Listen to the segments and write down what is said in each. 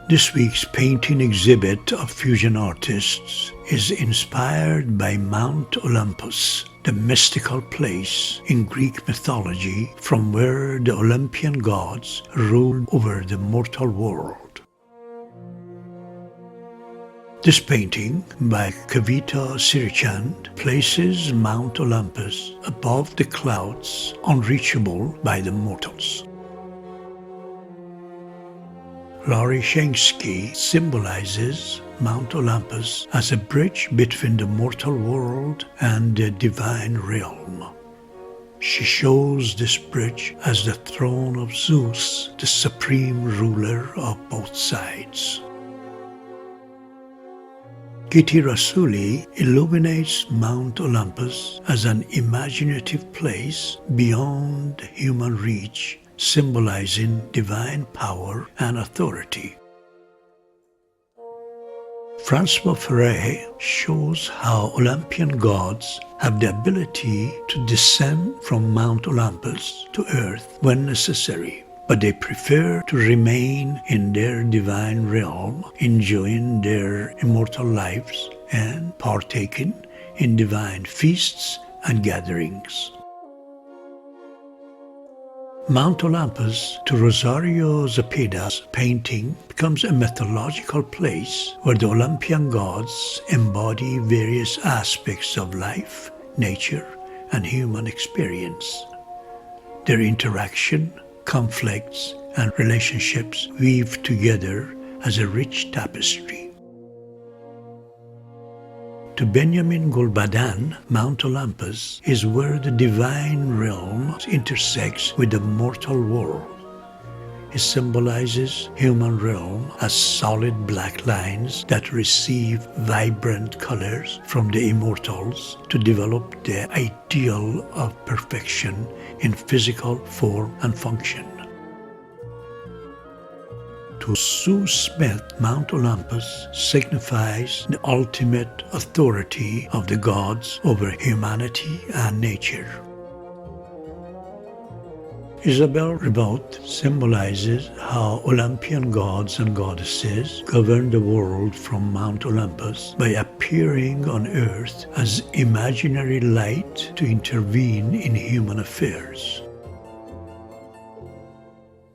This week's painting exhibit of fusion artists is inspired by Mount Olympus, the mystical place in Greek mythology from where the Olympian gods ruled over the mortal world. This painting by Kavita Sirichand places Mount Olympus above the clouds, unreachable by the mortals. Laurie Shanksky symbolizes Mount Olympus as a bridge between the mortal world and the divine realm. She shows this bridge as the throne of Zeus, the supreme ruler of both sides. Kitty Rassouli illuminates Mount Olympus as an imaginative place beyond human reach, symbolizing divine power and authority. Francois Ferret shows how Olympian gods have the ability to descend from Mount Olympus to earth when necessary, but they prefer to remain in their divine realm, enjoying their immortal lives and partaking in divine feasts and gatherings. Mount Olympus, to Rosario Zepeda's painting, becomes a mythological place where the Olympian gods embody various aspects of life, nature, and human experience. Their interaction, conflicts, and relationships weave together as a rich tapestry. To Benjamin Gulbadan, Mount Olympus is where the divine realm intersects with the mortal world. It symbolizes human realm as solid black lines that receive vibrant colors from the immortals to develop the ideal of perfection in physical form and function. To Sue Smith, Mount Olympus signifies the ultimate authority of the gods over humanity and nature. Isabelle Ribaut symbolizes how Olympian gods and goddesses govern the world from Mount Olympus by appearing on earth as imaginary light to intervene in human affairs.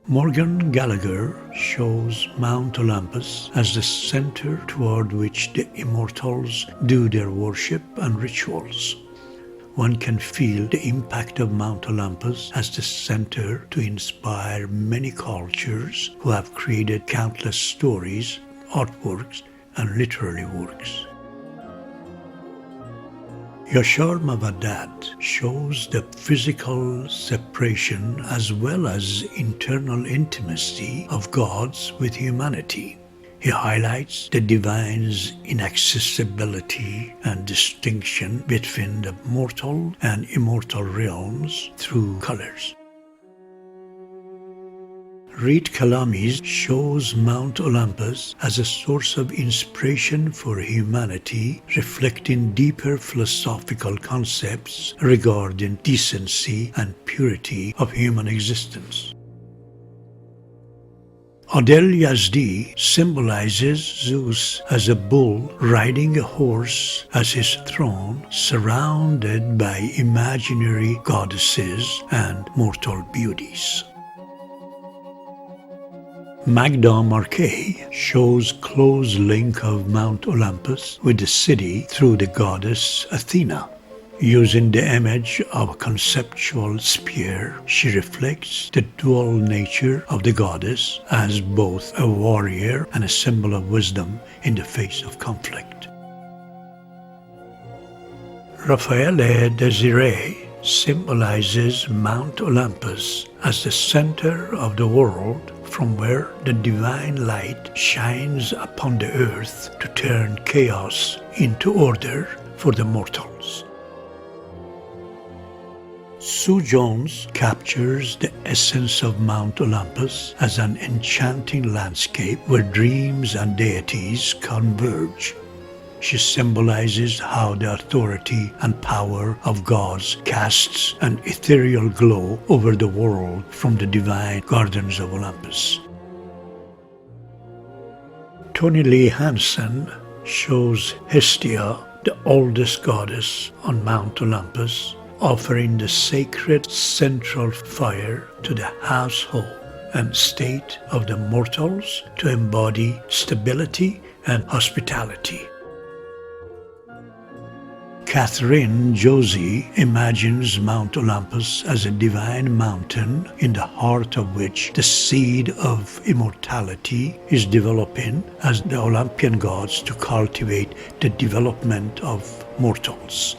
Morgan Gallagher shows Mount Olympus as the center toward which the immortals do their worship and rituals. One can feel the impact of Mount Olympus as the center to inspire many cultures who have created countless stories, artworks, and literary works. Yashar Mavadat shows the physical separation as well as internal intimacy of gods with humanity. He highlights the divine's inaccessibility and distinction between the mortal and immortal realms through colors. Reed Kalami's shows Mount Olympus as a source of inspiration for humanity, reflecting deeper philosophical concepts regarding decency and purity of human existence. Adel Yazdi symbolizes Zeus as a bull riding a horse as his throne, surrounded by imaginary goddesses and mortal beauties. Magda Marquet shows close link of Mount Olympus with the city through the goddess Athena. Using the image of a conceptual spear, she reflects the dual nature of the goddess as both a warrior and a symbol of wisdom in the face of conflict. Raffaele Desiree symbolizes Mount Olympus as the center of the world from where the divine light shines upon the earth to turn chaos into order for the mortals. Sue Jones captures the essence of Mount Olympus as an enchanting landscape where dreams and deities converge. She symbolizes how the authority and power of gods casts an ethereal glow over the world from the divine gardens of Olympus. Tony Lee Hansen shows Hestia, the oldest goddess on Mount Olympus, offering the sacred central fire to the household and state of the mortals to embody stability and hospitality. Catherine Josie imagines Mount Olympus as a divine mountain in the heart of which the seed of immortality is developing as the Olympian gods to cultivate the development of mortals.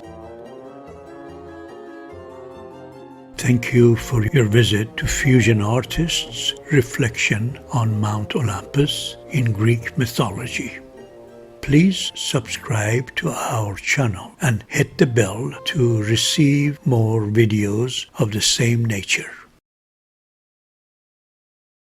Thank you for your visit to Fusion Artists' reflection on Mount Olympus in Greek mythology. Please subscribe to our channel and hit the bell to receive more videos of the same nature.